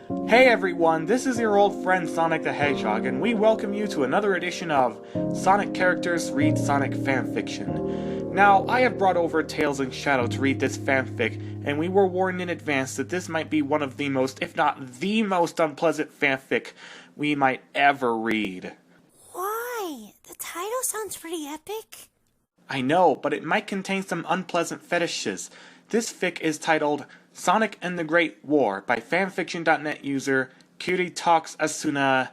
Hey everyone, this is your old friend Sonic the Hedgehog, and we welcome you to another edition of Sonic Characters Read Sonic Fanfiction. Now, I have brought over Tails and Shadow to read this fanfic, and we were warned in advance that this might be one of the most, if not the most unpleasant fanfic we might ever read. Why? The title sounds pretty epic. I know, but it might contain some unpleasant fetishes. This fic is titled Sonic and the Great War by fanfiction.net user Cutie Talks Asuna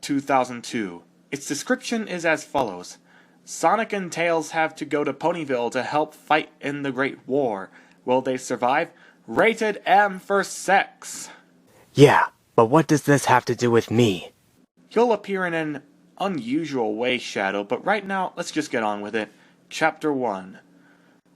2002. Its description is as follows. Sonic and Tails have to go to Ponyville to help fight in the Great War. Will they survive? Rated M for sex. Yeah, but what does this have to do with me? You'll appear in an unusual way, Shadow, but right now, let's just get on with it. Chapter 1.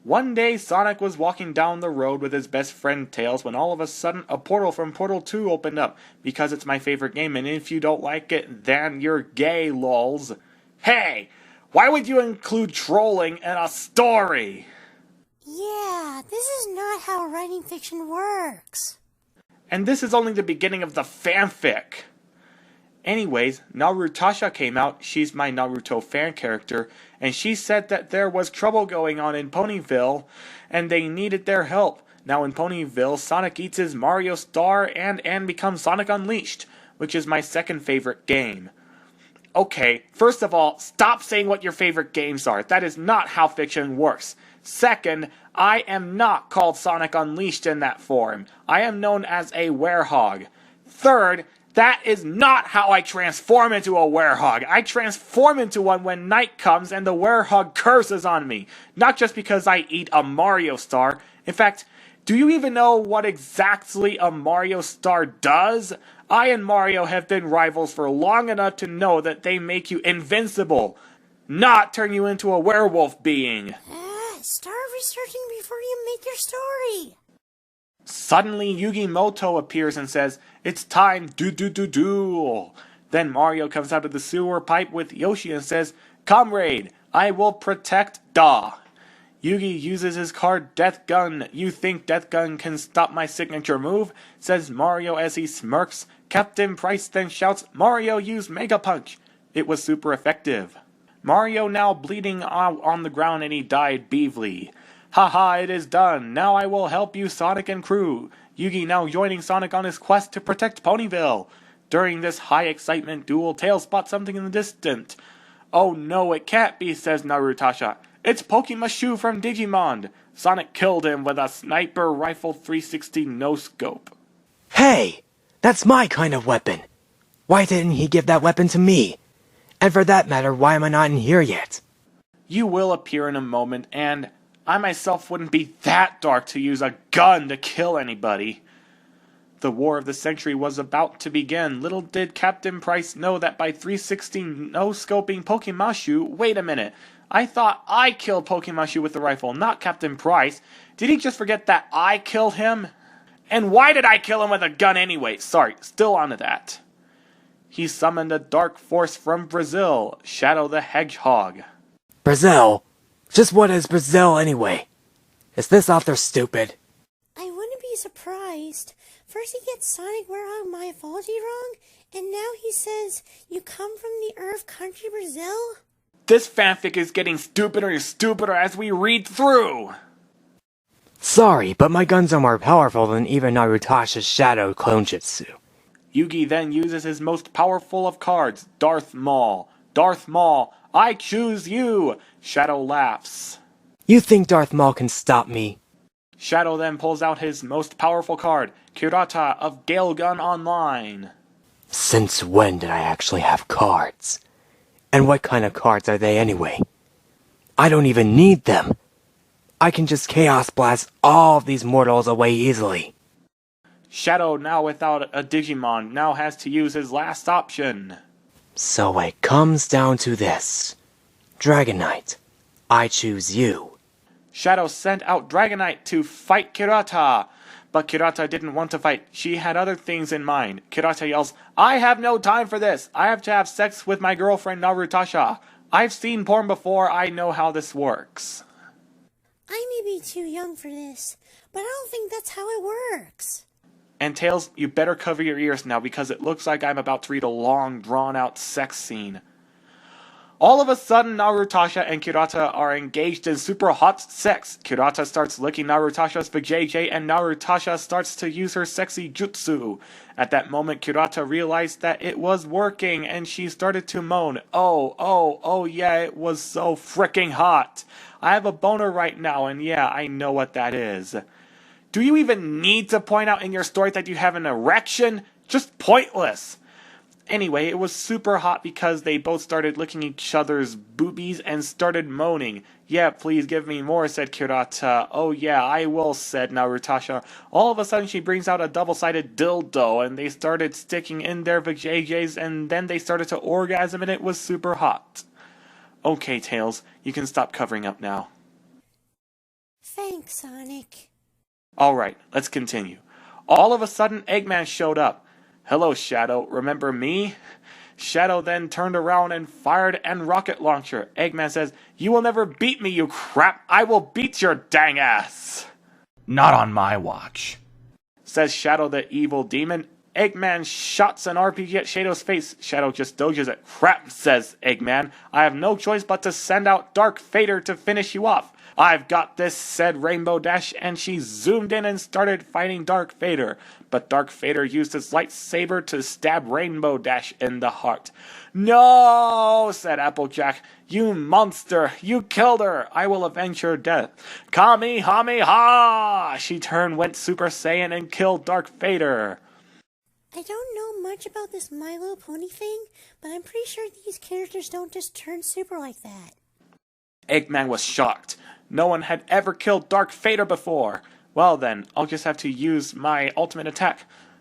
One day, Sonic was walking down the road with his best friend Tails when all of a sudden a portal from Portal 2 opened up. Because it's my favorite game, and if you don't like it, then you're gay, lols. Hey! Why would you include trolling in a story? Yeah, this is not how writing fiction works. And this is only the beginning of the fanfic. Anyways, Narutasha came out. She's my Naruto fan character, and she said that there was trouble going on in Ponyville, and they needed their help. Now in Ponyville, Sonic eats his Mario Star and becomes Sonic Unleashed, which is my second favorite game. Okay, first of all, stop saying what your favorite games are. That is not how fiction works. Second, I am not called Sonic Unleashed in that form. I am known as a werehog. Third, that is not how I transform into a werehog. I transform into one when night comes and the werehog curses on me. Not just because I eat a Mario Star. In fact, do you even know what exactly a Mario Star does? I and Mario have been rivals for long enough to know that they make you invincible, not turn you into a werewolf being. Start researching before you make your story. Suddenly, Yugimoto appears and says, "It's time, do. Then Mario comes out of the sewer pipe with Yoshi and says, "Comrade, I will protect Da." Yugi uses his card Death Gun. "You think Death Gun can stop my signature move?" says Mario as he smirks. Captain Price then shouts, "Mario, use Mega Punch." It was super effective. Mario now bleeding on the ground and he died beavely. Haha, it is done. Now I will help you, Sonic and crew. Yugi now joining Sonic on his quest to protect Ponyville. During this high excitement duel, Tails spots something in the distance. "Oh no, it can't be," says Narutasha. "It's Pokemashu from Digimon." Sonic killed him with a sniper rifle 360 no-scope. Hey! That's my kind of weapon! Why didn't he give that weapon to me? And for that matter, why am I not in here yet? You will appear in a moment, and I myself wouldn't be that dark to use a gun to kill anybody. The War of the Century was about to begin. Little did Captain Price know that by 360 no-scoping Pokemashu... Wait a minute. I thought I killed Pokemashu with the rifle, not Captain Price. Did he just forget that I killed him? And why did I kill him with a gun anyway? Sorry, still onto that. He summoned a dark force from Brazil, Shadow the Hedgehog. Brazil? Just what is Brazil anyway? Is this author stupid? I wouldn't be surprised. First he gets Sonic Werehog mythology wrong, and now he says you come from the Earth country Brazil? This fanfic is getting stupider and stupider as we read through. Sorry, but my guns are more powerful than even Narutasha's Shadow Clonjutsu. Yugi then uses his most powerful of cards, Darth Maul. Darth Maul, I choose you! Shadow laughs. You think Darth Maul can stop me? Shadow then pulls out his most powerful card, Kirata of Gale Gun Online. Since when did I actually have cards? And what kind of cards are they anyway? I don't even need them. I can just Chaos Blast all of these mortals away easily. Shadow, now without a Digimon, now has to use his last option. So it comes down to this. Dragonite, I choose you. Shadow sent out Dragonite to fight Kirata. But Kirata didn't want to fight. She had other things in mind. Kirata yells, "I have no time for this. I have to have sex with my girlfriend Narutasha. I've seen porn before. I know how this works." I may be too young for this, but I don't think that's how it works. And Tails, you better cover your ears now because it looks like I'm about to read a long, drawn-out sex scene. All of a sudden, Narutasha and Kirata are engaged in super hot sex. Kirata starts licking Narutasha's vajayjay and Narutasha starts to use her sexy jutsu. At that moment, Kirata realized that it was working and she started to moan. Oh yeah, it was so fricking hot. I have a boner right now and yeah, I know what that is. Do you even need to point out in your story that you have an erection? Just pointless. Anyway, it was super hot because they both started licking each other's boobies and started moaning. Yeah, please give me more, said Kirata. Oh yeah, I will, said Narutasha. All of a sudden she brings out a double-sided dildo and they started sticking in their vajayjays and then they started to orgasm and it was super hot. Okay, Tails, you can stop covering up now. Thanks, Sonic. Alright, let's continue. All of a sudden, Eggman showed up. Hello, Shadow. Remember me? Shadow then turned around and fired an rocket launcher. Eggman says, "You will never beat me, you crap. I will beat your dang ass." Not on my watch, says Shadow the evil demon. Eggman shots an RPG at Shadow's face. Shadow just doges it. Crap, says Eggman. I have no choice but to send out Dark Vader to finish you off. I've got this, said Rainbow Dash, and she zoomed in and started fighting Dark Vader. But Dark Vader used his lightsaber to stab Rainbow Dash in the heart. No, said Applejack. You monster, you killed her. I will avenge her death. Kamehameha! She went Super Saiyan and killed Dark Vader. I don't know much about this My Little Pony thing, but I'm pretty sure these characters don't just turn super like that. Eggman was shocked. No one had ever killed Dark Vader before. Well then, I'll just have to use my ultimate attack.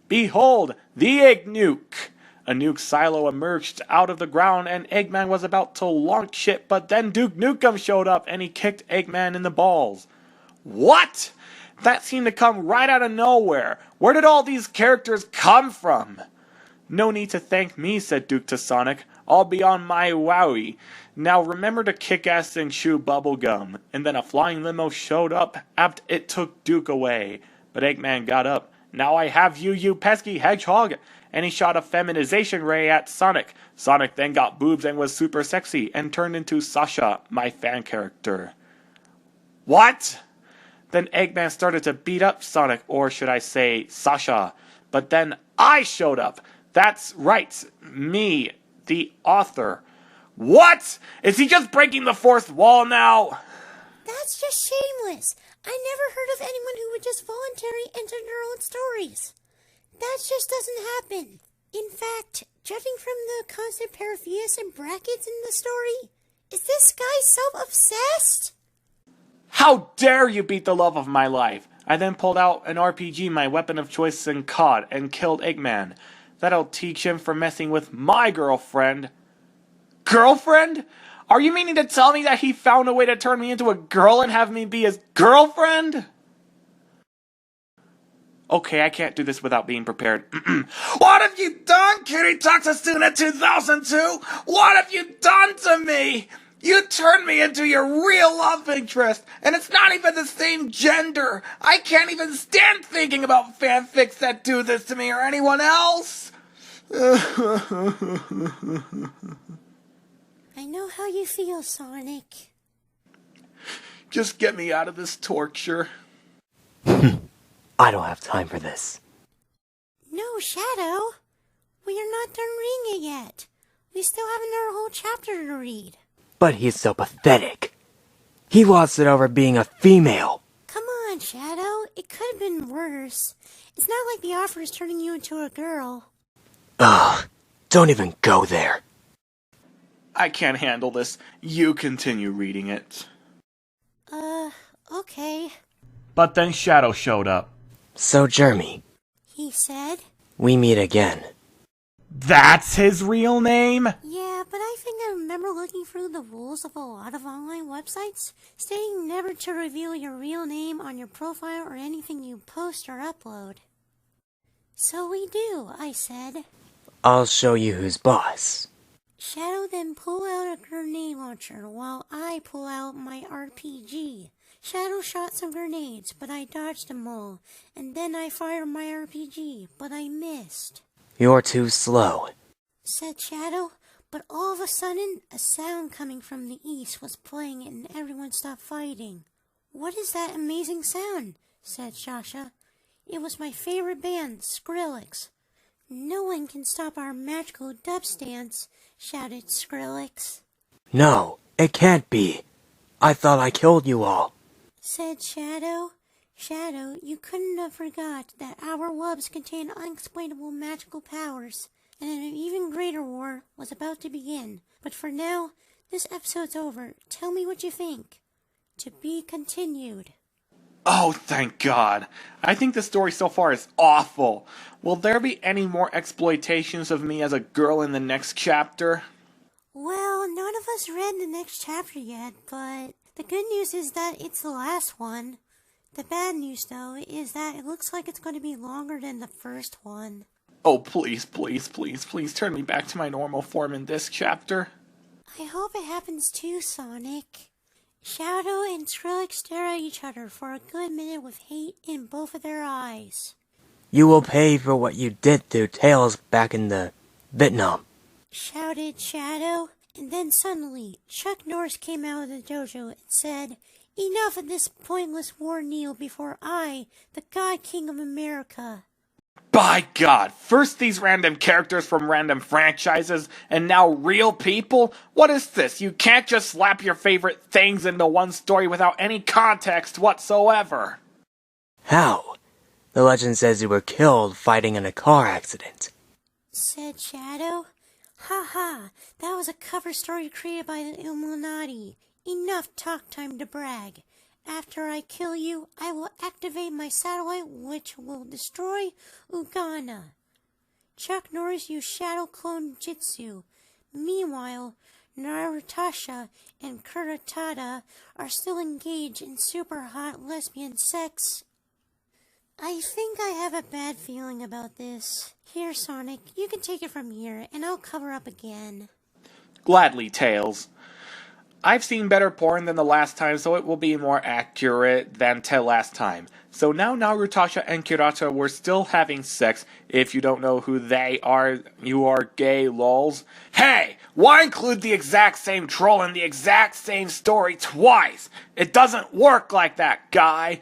Behold, the Egg Nuke! A nuke silo emerged out of the ground and Eggman was about to launch it, but then Duke Nukem showed up and he kicked Eggman in the balls. What? That seemed to come right out of nowhere. Where did all these characters come from? No need to thank me, said Duke to Sonic. I'll be on my wowie. Now remember to kick ass and chew bubble gum. And then a flying limo showed up after it took Duke away. But Eggman got up. Now I have you, you pesky hedgehog. And he shot a feminization ray at Sonic. Sonic then got boobs and was super sexy and turned into Sasha, my fan character. What? Then Eggman started to beat up Sonic, or should I say Sasha. But then I showed up. That's right, me, the author. What? Is he just breaking the fourth wall now? That's just shameless. I never heard of anyone who would just voluntarily enter their own stories. That just doesn't happen. In fact, judging from the constant paraphias and brackets in the story, is this guy self-obsessed? How dare you beat the love of my life? I then pulled out an RPG, my weapon of choice in COD, and killed Eggman. That'll teach him for messing with my girlfriend. Girlfriend? Are you meaning to tell me that he found a way to turn me into a girl and have me be his girlfriend? Okay, I can't do this without being prepared. What have you done, Kitty Toxasuna 2002? What have you done to me? You turned me into your real love interest, and it's not even the same gender. I can't even stand thinking about fanfics that do this to me or anyone else. I know how you feel, Sonic. Just get me out of this torture. I don't have time for this. No, Shadow. We are not done reading it yet. We still have another whole chapter to read. But he's so pathetic. He lost it over being a female. Come on, Shadow. It could have been worse. It's not like the offer is turning you into a girl. Ugh, don't even go there. I can't handle this. You continue reading it. Okay. But then Shadow showed up. So, Jeremy, He said. we meet again. That's his real name? Yeah, but I think I remember looking through the rules of a lot of online websites, stating never to reveal your real name on your profile or anything you post or upload. So we do, I said. I'll show you who's boss. Shadow then pull out a grenade launcher while I pull out my RPG. Shadow shot some grenades, but I dodged them all, and then I fired my RPG, but I missed. You're too slow, Said Shadow, but all of a sudden, a sound coming from the east was playing and everyone stopped fighting. What is that amazing sound? Said Shasha. It was my favorite band, Skrillex. No one can stop our magical dubs dance, shouted Skrillex. No, it can't be. I thought I killed you all. Said Shadow. Shadow, you couldn't have forgot that our wubs contain unexplainable magical powers, and an even greater war was about to begin. But for now, this episode's over. Tell me what you think. To be continued. Oh, thank God. I think the story so far is awful. Will there be any more exploitations of me as a girl in the next chapter? Well, none of us read the next chapter yet, but the good news is that it's the last one. The bad news, though, is that it looks like it's going to be longer than the first one. Oh, please, please, please, please turn me back to my normal form in this chapter. I hope it happens too, Sonic. Shadow and Skrillex stare at each other for a good minute with hate in both of their eyes. You will pay for what you did to Tails back in the Vietnam. Shouted Shadow, and then suddenly Chuck Norris came out of the dojo and said, "Enough of this pointless war, kneel before I, the God King of America." By God, first these random characters from random franchises, and now real people? What is this? You can't just slap your favorite things into one story without any context whatsoever. How? The legend says you were killed fighting in a car accident. Said Shadow. Ha ha, that was a cover story created by the Illuminati. Enough talk time to brag. After I kill you, I will activate my satellite, which will destroy Uganda. Chuck Norris used Shadow Clone Jitsu. Meanwhile, Narutasha and Kuritada are still engaged in super hot lesbian sex. I think I have a bad feeling about this. Here, Sonic, you can take it from here, and I'll cover up again. Gladly, Tails. I've seen better porn than the last time, so it will be more accurate than last time. So now Narutasha and Kirata were still having sex. If you don't know who they are, you are gay, lols. Hey! Why include the exact same troll in the exact same story twice? It doesn't work like that, guy!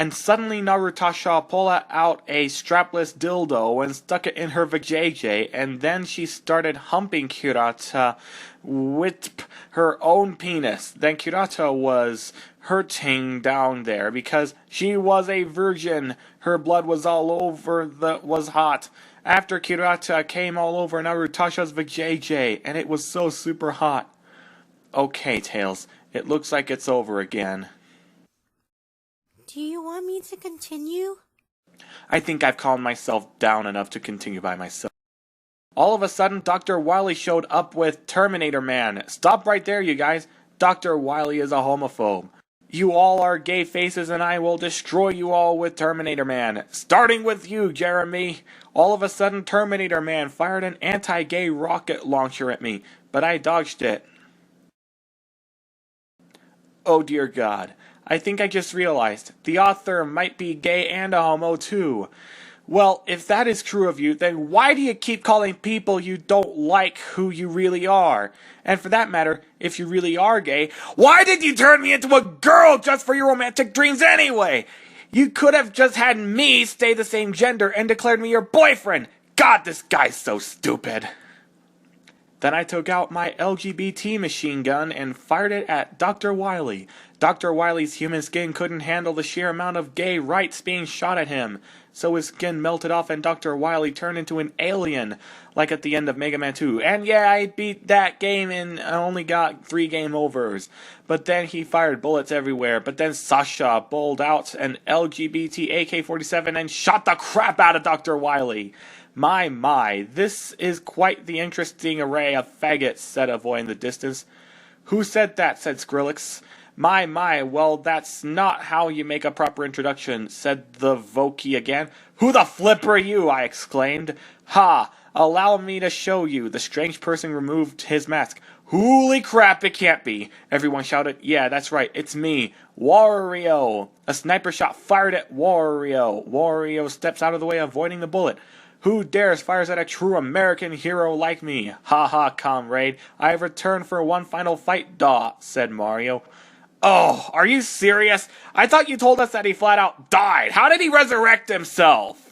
And suddenly Narutasha pulled out a strapless dildo and stuck it in her vajayjay, and then she started humping Kirata with her own penis. Then Kirata was hurting down there because she was a virgin. Her blood was all over was hot. After Kirata came all over Narutasha's vajayjay, and it was so super hot. Okay, Tails, it looks like it's over again. Do you want me to continue? I think I've calmed myself down enough to continue by myself. All of a sudden, Dr. Wily showed up with Terminator Man. Stop right there, you guys. Dr. Wily is a homophobe. You all are gay faces and I will destroy you all with Terminator Man. Starting with you, Jeremy. All of a sudden, Terminator Man fired an anti-gay rocket launcher at me, but I dodged it. Oh dear God. I think I just realized, the author might be gay and a homo too. Well, if that is true of you, then why do you keep calling people you don't like who you really are? And for that matter, if you really are gay, why did you turn me into a girl just for your romantic dreams anyway? You could have just had me stay the same gender and declared me your boyfriend. God, this guy's so stupid. Then I took out my LGBT machine gun and fired it at Dr. Wily. Dr. Wily's human skin couldn't handle the sheer amount of gay rights being shot at him, so his skin melted off and Dr. Wily turned into an alien, like at the end of Mega Man 2. And yeah, I beat that game and only got 3 game overs. But then he fired bullets everywhere, but then Sasha bowled out an LGBT AK-47 and shot the crap out of Dr. Wily. My, this is quite the interesting array of faggots, said a boy in the distance. Who said that, said Skrillex. My, well, that's not how you make a proper introduction, said the Vokey again. Who the flip are you, I exclaimed. Ha, Allow me to show you. The strange person removed his mask. Holy crap, it can't be. Everyone shouted, yeah, that's right, it's me, Wario. A sniper shot fired at Wario. Wario steps out of the way, avoiding the bullet. Who dares fires at a true American hero like me? Ha ha, comrade. I have returned for one final fight, said Mario. Oh, are you serious? I thought you told us that he flat out died. How did he resurrect himself?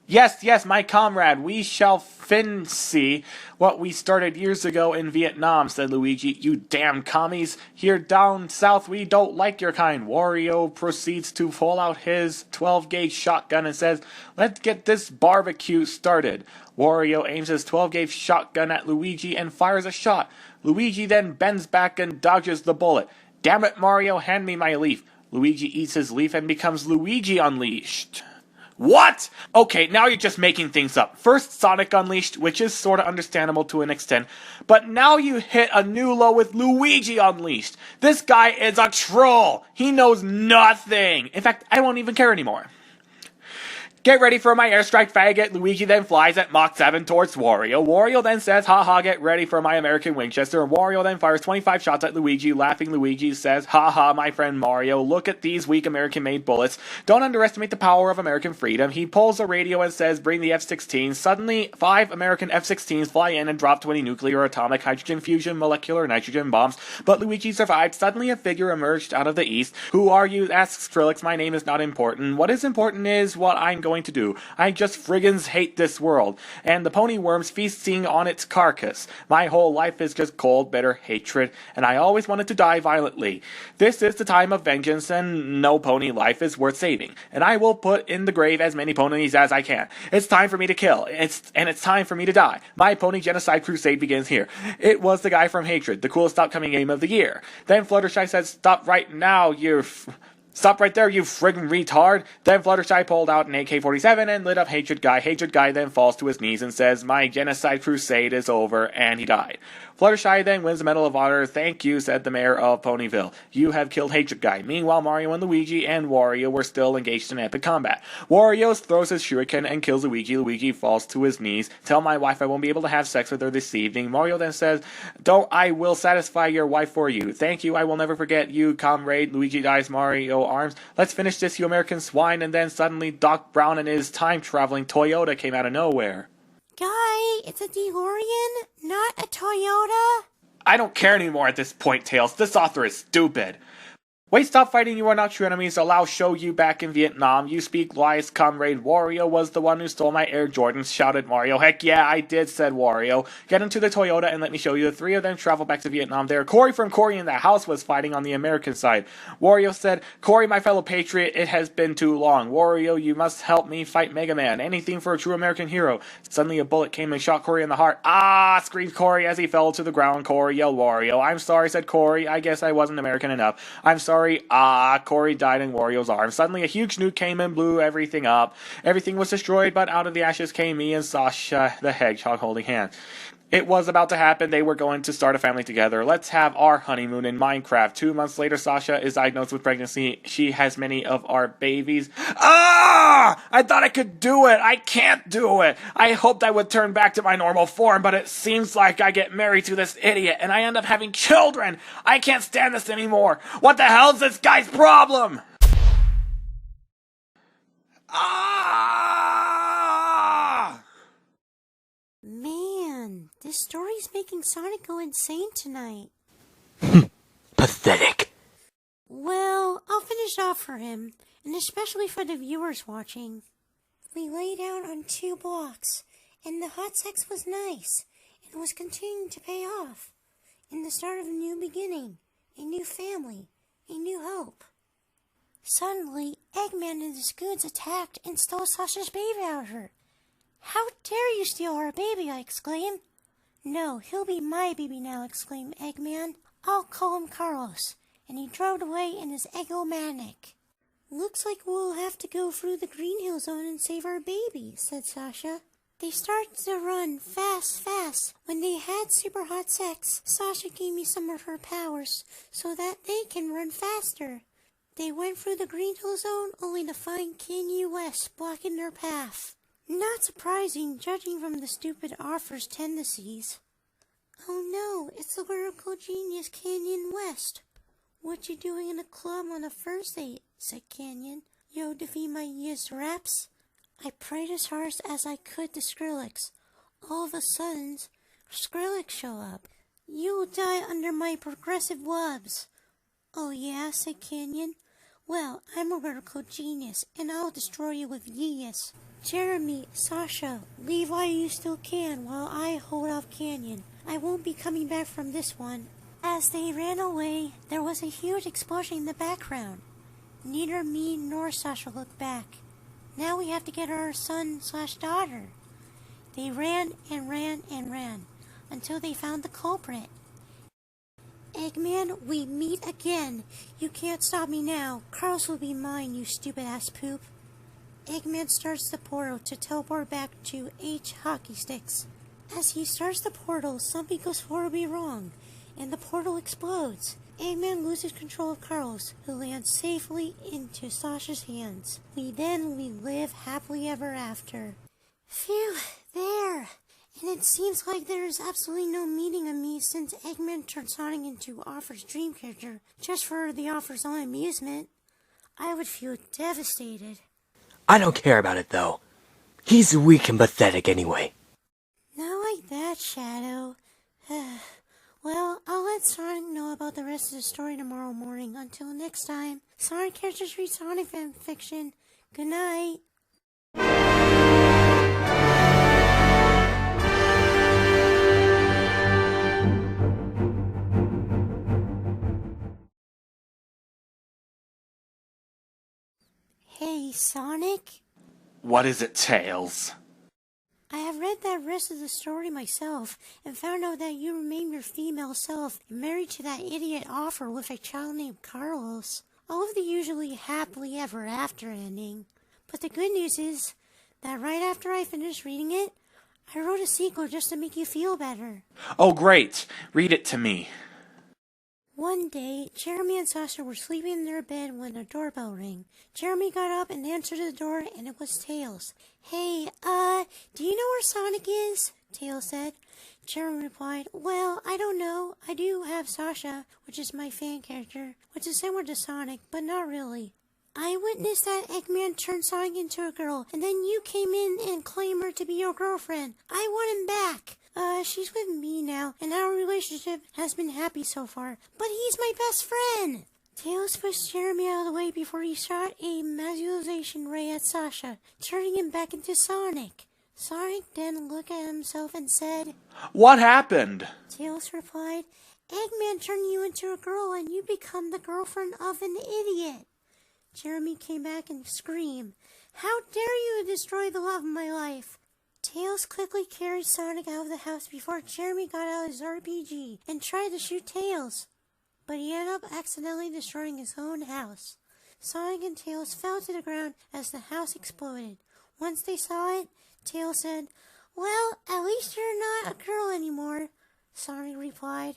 Yes, my comrade, we shall see what we started years ago in Vietnam, said Luigi. You damn commies. Here down south we don't like your kind. Wario proceeds to pull out his 12-gauge shotgun and says, let's get this barbecue started. Wario aims his 12-gauge shotgun at Luigi and fires a shot. Luigi then bends back and dodges the bullet. Damn it, Mario, hand me my leaf. Luigi eats his leaf and becomes Luigi Unleashed. What? Okay, now you're just making things up. First Sonic Unleashed, which is sort of understandable to an extent, but now you hit a new low with Luigi Unleashed. This guy is a troll. He knows nothing. In fact, I won't even care anymore. Get ready for my airstrike faggot. Luigi then flies at Mach 7 towards Wario. Wario then says, haha, get ready for my American Winchester. And Wario then fires 25 shots at Luigi. Laughing, Luigi says, haha, my friend Mario, look at these weak American-made bullets. Don't underestimate the power of American freedom. He pulls a radio and says, bring the F-16. Suddenly, 5 American F-16s fly in and drop 20 nuclear, atomic, hydrogen fusion, molecular, nitrogen bombs. But Luigi survived. Suddenly, a figure emerged out of the east. Who are you? Asks Skrillex. My name is not important. What is important is what I'm going to do. I just friggins hate this world, and the pony worms feasting on its carcass. My whole life is just cold, bitter hatred, and I always wanted to die violently. This is the time of vengeance, and no pony life is worth saving, and I will put in the grave as many ponies as I can. It's time for me to kill, and it's time for me to die. My pony genocide crusade begins here. It was the guy from Hatred, the coolest upcoming game of the year. Then Fluttershy said, stop right now, Stop right there, you friggin' retard! Then Fluttershy pulled out an AK-47 and lit up Hatred Guy. Hatred Guy then falls to his knees and says, my genocide crusade is over, and he died. Fluttershy then wins the Medal of Honor. Thank you, said the mayor of Ponyville. You have killed Hatred Guy. Meanwhile, Mario and Luigi and Wario were still engaged in epic combat. Wario throws his shuriken and kills Luigi. Luigi falls to his knees. Tell my wife I won't be able to have sex with her this evening. Mario then says, don't, I will satisfy your wife for you. Thank you, I will never forget you, comrade. Luigi dies, Mario arms. Let's finish this, you American swine. And then suddenly Doc Brown and his time-traveling Toyota came out of nowhere. Guy, it's a DeLorean, not a Toyota. I don't care anymore at this point, Tails. This author is stupid. Wait, stop fighting, you are not true enemies. I'll show you back in Vietnam. You speak lies, comrade. Wario was the one who stole my Air Jordans, shouted Mario. Heck yeah, I did, said Wario. Get into the Toyota and let me show you. The three of them travel back to Vietnam there. Corey from Corey in the House was fighting on the American side. Wario said, Corey, my fellow patriot, it has been too long. Wario, you must help me fight Mega Man. Anything for a true American hero. Suddenly a bullet came and shot Corey in the heart. Ah, screamed Corey as he fell to the ground. Corey yelled Wario. I'm sorry, said Corey. I guess I wasn't American enough. I'm sorry. Corey died in Wario's arms. Suddenly a huge nuke came and blew everything up. Everything was destroyed, but out of the ashes came me and Sasha the Hedgehog holding hands. It was about to happen. They were going to start a family together. Let's have our honeymoon in Minecraft. 2 months later, Sasha is diagnosed with pregnancy. She has many of our babies. I thought I could do it. I can't do it. I hoped I would turn back to my normal form, but it seems like I get married to this idiot and I end up having children. I can't stand this anymore. What the hell's this guy's problem? Man, this story's making Sonic go insane tonight. Pathetic. Well, I'll finish off for him, and especially for the viewers watching. We lay down on 2 blocks, and the hot sex was nice, and was continuing to pay off. In the start of a new beginning, a new family, a new hope. Suddenly, Eggman and his goons attacked and stole Sasha's baby out of her. How dare you steal our baby, I exclaimed. No, he'll be my baby now, exclaimed Eggman. I'll call him Carlos. And he drove away in his Eggo-manic. Looks like we'll have to go through the Green Hill Zone and save our baby, said Sasha. They started to run fast. When they had super hot sex, Sasha gave me some of her powers so that they can run faster. They went through the Green Hill Zone only to find Kanye West blocking their path. Not surprising, judging from the stupid offer's tendencies. Oh no, it's the lyrical genius Canyon West. What you doing in a club on a first date? Said Canyon. Yo, defeat my year's raps. I prayed as hard as I could to Skrillex. All of a sudden, Skrillex show up. You'll die under my progressive wubs. Oh yeah, said Canyon. Well, I'm a lyrical genius, and I'll destroy you with genius. Jeremy, Sasha, leave while you still can while I hold off Canyon. I won't be coming back from this one. As they ran away, there was a huge explosion in the background. Neither me nor Sasha looked back. Now we have to get our son/daughter. They ran and ran and ran until they found the culprit. Eggman, we meet again. You can't stop me now. Carlos will be mine, you stupid-ass poop. Eggman starts the portal to teleport back to H hockey sticks. As he starts the portal, something goes horribly wrong, and the portal explodes. Eggman loses control of Carlos, who lands safely into Sasha's hands. We live happily ever after. Phew, there. And it seems like there is absolutely no meaning of me since Eggman turned Sonic into Offer's dream character just for the Offer's own amusement. I would feel devastated. I don't care about it, though. He's weak and pathetic anyway. Not like that, Shadow. Well, I'll let Sonic know about the rest of the story tomorrow morning. Until next time, Sonic Characters Read Sonic Fanfiction. Good night. Hey, Sonic? What is it, Tails? I have read that rest of the story myself, and found out that you remain your female self, and married to that idiot Offer with a child named Carlos. All of the usually happily ever after ending. But the good news is that right after I finished reading it, I wrote a sequel just to make you feel better. Oh, great. Read it to me. One day, Jeremy and Sasha were sleeping in their bed when a doorbell rang. Jeremy got up and answered the door, and it was Tails. Hey, do you know where Sonic is? Tails said. Jeremy replied, well, I don't know. I do have Sasha, which is my fan character, which is similar to Sonic, but not really. I witnessed that Eggman turn Sonic into a girl, and then you came in and claimed her to be your girlfriend. I want him back. She's with me now, and our relationship has been happy so far. But he's my best friend! Tails pushed Jeremy out of the way before he shot a materialization ray at Sasha, turning him back into Sonic. Sonic then looked at himself and said, What happened? Tails replied, Eggman turned you into a girl and you become the girlfriend of an idiot. Jeremy came back and screamed, How dare you destroy the love of my life! Tails quickly carried Sonic out of the house before Jeremy got out his RPG and tried to shoot Tails. But he ended up accidentally destroying his own house. Sonic and Tails fell to the ground as the house exploded. Once they saw it, Tails said, Well, at least you're not a girl anymore. Sonic replied,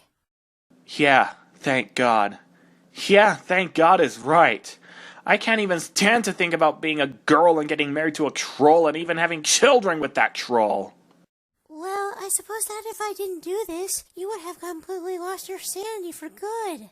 Yeah, thank God. Yeah, thank God is right. I can't even stand to think about being a girl and getting married to a troll and even having children with that troll. Well, I suppose that if I didn't do this, you would have completely lost your sanity for good.